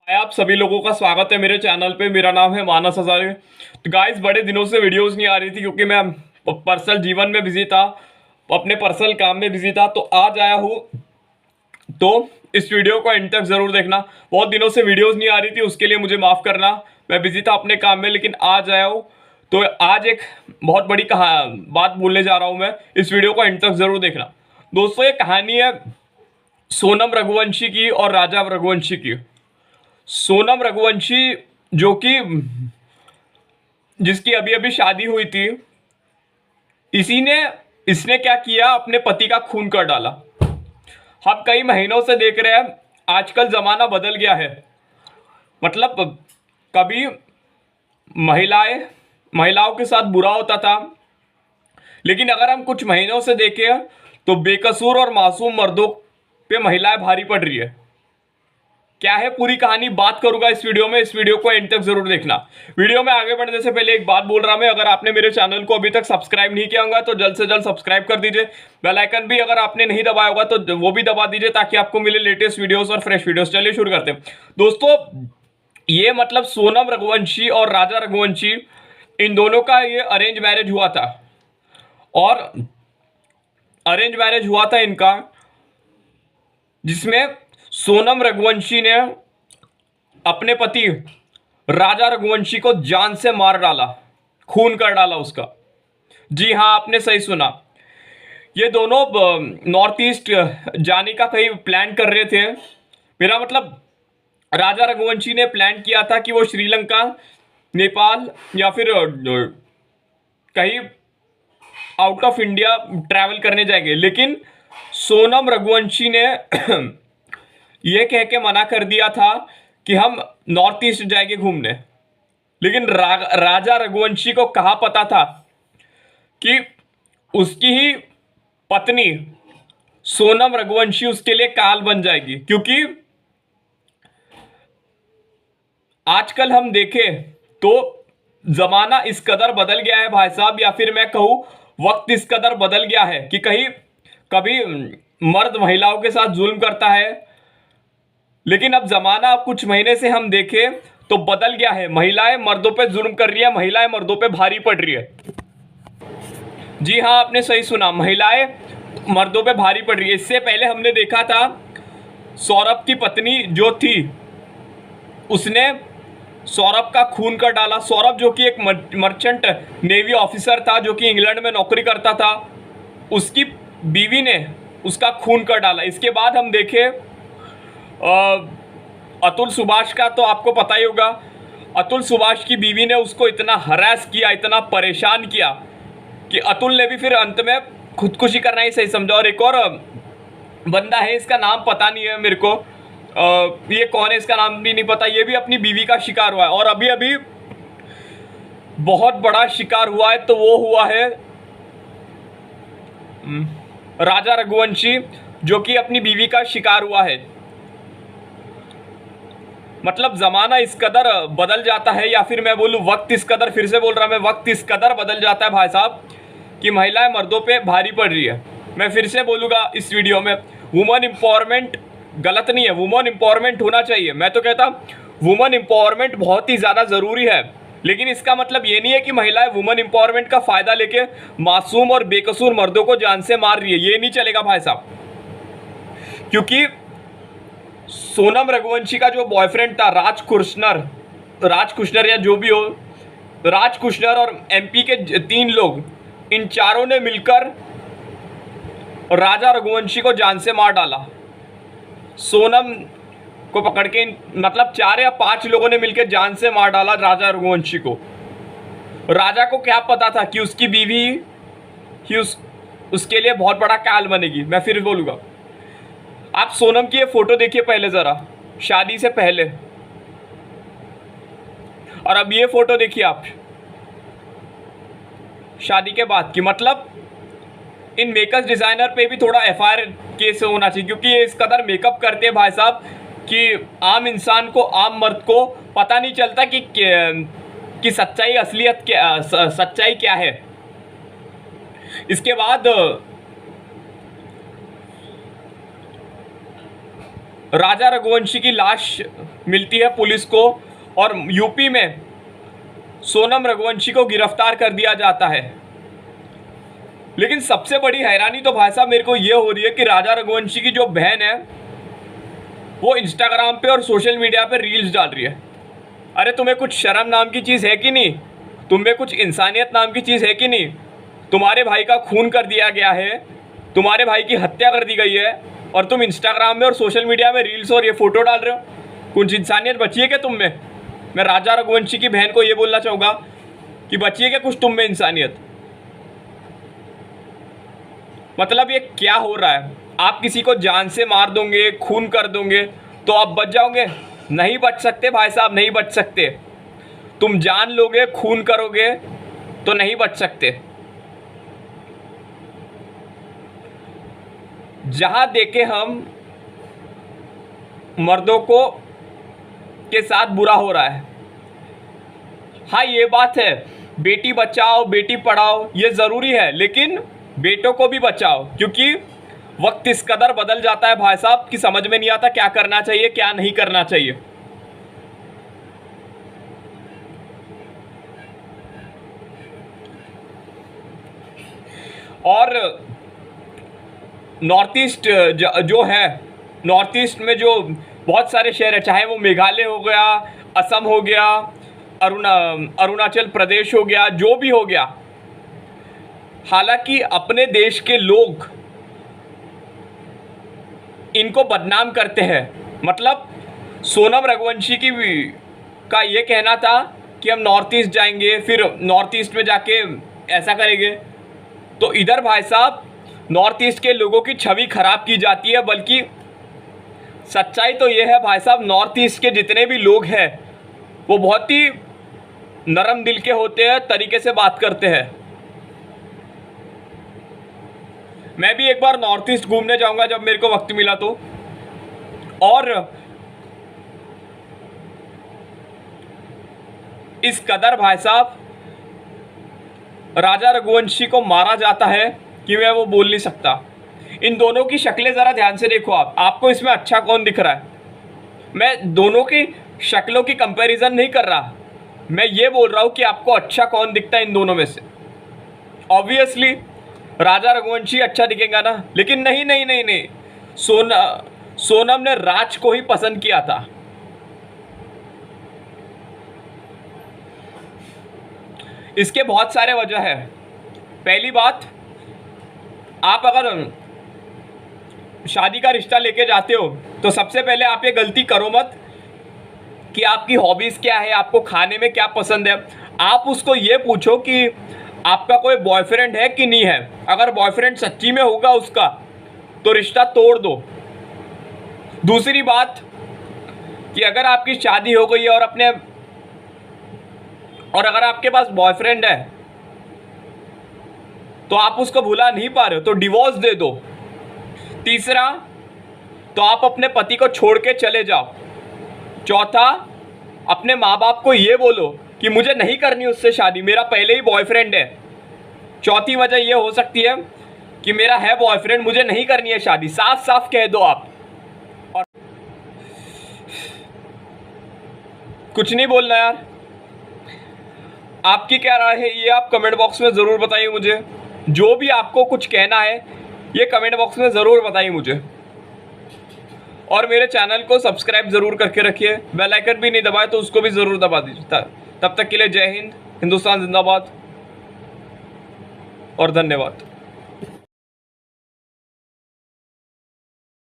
हाय, आप सभी लोगों का स्वागत है मेरे चैनल पे। मेरा नाम है मानस हजारे। तो गाइस, बड़े दिनों से वीडियोस नहीं आ रही थी क्योंकि मैं पर्सनल जीवन में बिजी था, अपने पर्सनल काम में बिजी था। तो आज आया हूँ, तो इस वीडियो को एंड तक जरूर देखना। बहुत दिनों से वीडियोस नहीं आ रही थी, उसके लिए मुझे माफ करना। मैं बिजी था अपने काम में, लेकिन आज आया हूँ। तो आज एक बहुत बड़ी बात बोलने जा रहा हूँ मैं। इस वीडियो को एंड तक जरूर देखना। दोस्तों, ये कहानी है सोनम रघुवंशी की और राजा रघुवंशी की। सोनम रघुवंशी, जो कि जिसकी अभी अभी शादी हुई थी, इसी ने इसने क्या किया, अपने पति का खून कर डाला। हम कई महीनों से देख रहे हैं, आजकल जमाना बदल गया है। मतलब कभी महिलाओं के साथ बुरा होता था, लेकिन अगर हम कुछ महीनों से देखें तो बेकसूर और मासूम मर्दों पे महिलाएं भारी पड़ रही है। क्या है पूरी कहानी, बात करूंगा इस वीडियो में। इस वीडियो को एंड तक जरूर देखना। वीडियो में आगे बढ़ने से पहले एक बात बोल रहा मैं, अगर आपने मेरे चैनल को अभी तक सब्सक्राइब नहीं किया होगा तो जल्द से जल्द सब्सक्राइब कर दीजिए। बेल आइकन भी अगर आपने नहीं दबाया होगा तो वो भी दबा दीजिए, ताकि आपको मिले लेटेस्ट वीडियोस और फ्रेश वीडियोस। चलिए शुरू करते हैं दोस्तों। ये मतलब सोनम रघुवंशी और राजा रघुवंशी, इन दोनों का ये अरेंज मैरिज हुआ था। और अरेंज मैरिज हुआ था इनका, जिसमें सोनम रघुवंशी ने अपने पति राजा रघुवंशी को जान से मार डाला, खून कर डाला उसका। जी हाँ, आपने सही सुना। ये दोनों नॉर्थ ईस्ट जाने का कहीं प्लान कर रहे थे। मेरा मतलब, राजा रघुवंशी ने प्लान किया था कि वो श्रीलंका, नेपाल या फिर कहीं आउट ऑफ इंडिया ट्रैवल करने जाएंगे, लेकिन सोनम रघुवंशी ने यह कह के मना कर दिया था कि हम नॉर्थ ईस्ट जाएंगे घूमने। लेकिन राजा रघुवंशी को कहाँ पता था कि उसकी ही पत्नी सोनम रघुवंशी उसके लिए काल बन जाएगी। क्योंकि आजकल हम देखें तो जमाना इस कदर बदल गया है भाई साहब, या फिर मैं कहूं वक्त इस कदर बदल गया है कि कहीं कभी मर्द महिलाओं के साथ जुल्म करता है, लेकिन अब जमाना, अब कुछ महीने से हम देखें तो बदल गया है। महिलाएं मर्दों पे जुल्म कर रही है, महिलाएं मर्दों पे भारी पड़ रही है। जी हाँ, आपने सही सुना, महिलाएं मर्दों पे भारी पड़ रही है। इससे पहले हमने देखा था सौरभ की पत्नी जो थी, उसने सौरभ का खून कर डाला। सौरभ जो कि एक मर्चेंट नेवी ऑफिसर था, जो कि इंग्लैंड में नौकरी करता था, उसकी बीवी ने उसका खून कर डाला। इसके बाद हम देखें अतुल सुभाष का, तो आपको पता ही होगा, अतुल सुभाष की बीवी ने उसको इतना हरास किया, इतना परेशान किया कि अतुल ने भी फिर अंत में खुदकुशी करना ही सही समझा। और एक और बंदा है, इसका नाम पता नहीं है मेरे को, ये कौन है इसका नाम भी नहीं पता, ये भी अपनी बीवी का शिकार हुआ है। और अभी अभी बहुत बड़ा शिकार हुआ है, तो वो हुआ है राजा रघुवंशी, जो कि अपनी बीवी का शिकार हुआ है। मतलब जमाना इस कदर बदल जाता है, या फिर मैं बोलूं वक्त इस कदर, फिर से बोल रहा मैं, वक्त इस कदर बदल जाता है भाई साहब कि महिलाएं मर्दों पे भारी पड़ रही है। मैं फिर से बोलूंगा इस वीडियो में, वुमेन एम्पावरमेंट गलत नहीं है, वुमेन एम्पावरमेंट होना चाहिए। मैं तो कहता वुमेन एम्पावरमेंट बहुत ही ज़्यादा ज़रूरी है, लेकिन इसका मतलब ये नहीं है कि महिलाएं वुमेन एम्पावरमेंट का फ़ायदा लेके मासूम और बेकसूर मर्दों को जान से मार रही है। ये नहीं चलेगा भाई साहब। क्योंकि सोनम रघुवंशी का जो बॉयफ्रेंड था राज कुशनर या जो भी हो, राज कुशनर और एमपी के 3 लोग, इन चारों ने मिलकर राजा रघुवंशी को जान से मार डाला। सोनम को पकड़ के, मतलब 4 या 5 लोगों ने मिलकर जान से मार डाला राजा रघुवंशी को। राजा को क्या पता था कि उसकी बीवी ही उसके लिए बहुत बड़ा काल बनेगी। मैं फिर बोलूंगा, आप सोनम की ये फोटो देखिए पहले जरा, शादी से पहले, और अब ये फोटो देखिए आप शादी के बाद की। मतलब इन मेकअप डिजाइनर पे भी थोड़ा एफआईआर केस होना चाहिए, क्योंकि ये इस कदर मेकअप करते हैं भाई साहब कि आम इंसान को, आम मर्द को पता नहीं चलता कि सच्चाई, असलियत क्या, सच्चाई क्या है। इसके बाद राजा रघुवंशी की लाश मिलती है पुलिस को और यूपी में सोनम रघुवंशी को गिरफ्तार कर दिया जाता है। लेकिन सबसे बड़ी हैरानी तो भाई साहब मेरे को ये हो रही है कि राजा रघुवंशी की जो बहन है वो इंस्टाग्राम पे और सोशल मीडिया पे रील्स डाल रही है। अरे तुम्हें कुछ शर्म नाम की चीज़ है कि नहीं? तुम्हें कुछ इंसानियत नाम की चीज़ है कि नहीं? तुम्हारे भाई का खून कर दिया गया है, तुम्हारे भाई की हत्या कर दी गई है और तुम इंस्टाग्राम में और सोशल मीडिया में रील्स और ये फ़ोटो डाल रहे हो। कुछ इंसानियत बची है क्या तुम में? मैं राजा रघुवंशी की बहन को ये बोलना चाहूँगा कि बची है क्या कुछ तुम में इंसानियत? मतलब ये क्या हो रहा है? आप किसी को जान से मार दोगे, खून कर दोगे तो आप बच जाओगे? नहीं बच सकते भाई साहब, नहीं बच सकते। तुम जान लोगे, खून करोगे तो नहीं बच सकते। जहां देखे हम मर्दों को के साथ बुरा हो रहा है। हाँ ये बात है, बेटी बचाओ बेटी पढ़ाओ ये ज़रूरी है, लेकिन बेटों को भी बचाओ, क्योंकि वक्त इस कदर बदल जाता है भाई साहब कि समझ में नहीं आता क्या करना चाहिए क्या नहीं करना चाहिए। और नॉर्थ ईस्ट जो है, नॉर्थ ईस्ट में जो बहुत सारे शहर है, चाहे वो मेघालय हो गया, असम हो गया, अरुणाचल प्रदेश हो गया, जो भी हो गया, हालांकि अपने देश के लोग इनको बदनाम करते हैं। मतलब सोनम रघुवंशी का ये कहना था कि हम नॉर्थ ईस्ट जाएंगे, फिर नॉर्थ ईस्ट में जाके ऐसा करेंगे, तो इधर भाई साहब नॉर्थ ईस्ट के लोगों की छवि खराब की जाती है। बल्कि सच्चाई तो ये है भाई साहब, नॉर्थ ईस्ट के जितने भी लोग हैं वो बहुत ही नरम दिल के होते हैं, तरीके से बात करते हैं। मैं भी एक बार नॉर्थ ईस्ट घूमने जाऊंगा जब मेरे को वक्त मिला तो। और इस कदर भाई साहब राजा रघुवंशी को मारा जाता है कि मैं वो बोल नहीं सकता। इन दोनों की शक्लें ज़रा ध्यान से देखो आपको इसमें अच्छा कौन दिख रहा है? मैं दोनों की शक्लों की कंपैरिजन नहीं कर रहा, मैं ये बोल रहा हूँ कि आपको अच्छा कौन दिखता है इन दोनों में से। ऑब्वियसली राजा रघुवंशी अच्छा दिखेगा ना, लेकिन नहीं नहीं नहीं नहीं, सोनम ने राज को ही पसंद किया था। इसके बहुत सारे वजह है। पहली बात, आप अगर शादी का रिश्ता लेके जाते हो तो सबसे पहले आप ये गलती करो मत कि आपकी हॉबीज़ क्या है, आपको खाने में क्या पसंद है। आप उसको ये पूछो कि आपका कोई बॉयफ्रेंड है कि नहीं है। अगर बॉयफ्रेंड सच्ची में होगा उसका तो रिश्ता तोड़ दो। दूसरी बात कि अगर आपकी शादी हो गई है और अगर आपके पास बॉयफ्रेंड है तो आप उसको भुला नहीं पा रहे हो तो डिवोर्स दे दो। तीसरा, तो आप अपने पति को छोड़ के चले जाओ। चौथा, अपने माँ बाप को ये बोलो कि मुझे नहीं करनी उससे शादी, मेरा पहले ही बॉयफ्रेंड है। चौथी वजह ये हो सकती है कि मेरा है बॉयफ्रेंड, मुझे नहीं करनी है शादी, साफ साफ कह दो आप। और कुछ नहीं बोलना यार। आपकी क्या राय है ये आप कमेंट बॉक्स में ज़रूर बताइए मुझे। जो भी आपको कुछ कहना है ये कमेंट बॉक्स में ज़रूर बताइए मुझे। और मेरे चैनल को सब्सक्राइब ज़रूर करके रखिए, बेल आइकन भी नहीं दबाए तो उसको भी ज़रूर दबा दीजिए। तब तक के लिए जय हिंद, हिंदुस्तान जिंदाबाद और धन्यवाद।